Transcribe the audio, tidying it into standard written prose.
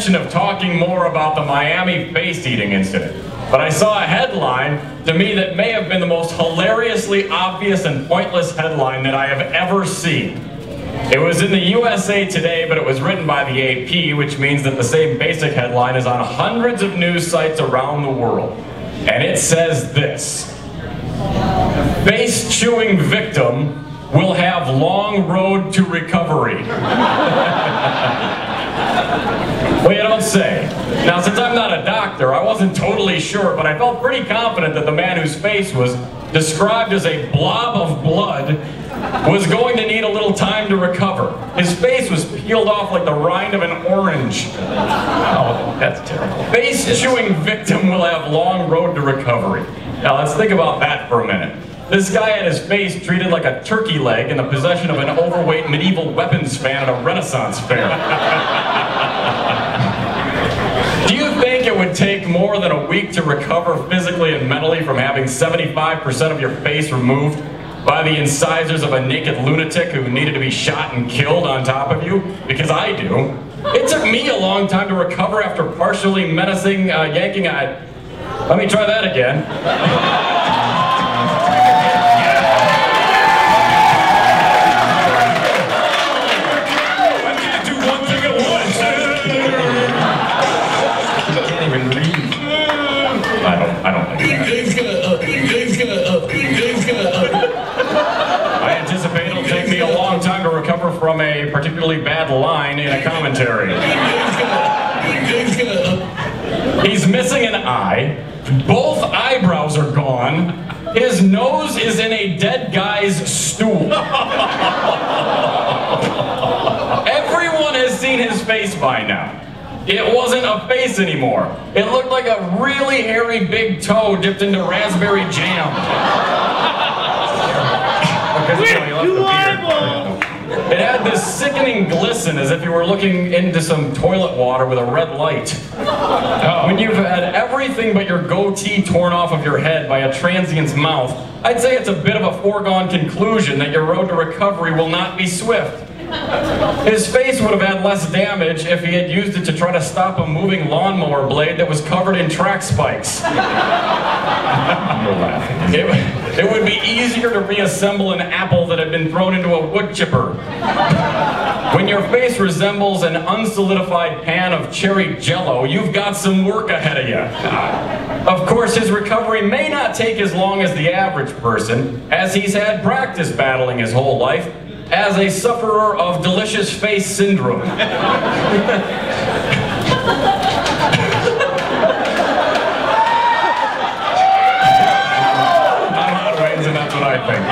intention of talking more about the Miami face-eating incident, but I saw a headline to me that may have been the most hilariously obvious and pointless headline that I have ever seen. It was in the USA Today, but it was written by the AP, which means that the same basic headline is on hundreds of news sites around the world. And it says this: face-chewing victim will have long road to recovery. Well, you don't say. Now, since I'm not a doctor, I wasn't totally sure, but I felt pretty confident that the man whose face was described as a blob of blood was going to need a little time to recover. His face was peeled off like the rind of an orange. Oh, that's terrible. Face-chewing victim will have long road to recovery. Now, let's think about that for a minute. This guy had his face treated like a turkey leg in the possession of an overweight medieval weapons fan at a Renaissance fair. Do you think it would take more than a week to recover physically and mentally from having 75% of your face removed by the incisors of a naked lunatic who needed to be shot and killed on top of you? Because I do. It took me a long time to recover after partially menacing yanking a... Let me try that again. I don't think I anticipate it'll take me a long time to recover from a particularly bad line in a commentary. He's missing an eye. Both eyebrows are gone. His nose is in a dead guy's stool. Everyone has seen his face by now. It wasn't a face anymore. It looked like a really hairy big toe dipped into raspberry jam. It had this sickening glisten as if you were looking into some toilet water with a red light. When you've had everything but your goatee torn off of your head by a transient's mouth, I'd say it's a bit of a foregone conclusion that your road to recovery will not be swift. His face would have had less damage if he had used it to try to stop a moving lawnmower blade that was covered in track spikes. You're laughing. It would be easier to reassemble an apple that had been thrown into a wood chipper. When your face resembles an unsolidified pan of cherry jello, you've got some work ahead of you. Of course, his recovery may not take as long as the average person, as he's had practice battling his whole life as a sufferer of delicious face syndrome. I'm on wings, and that's what I think.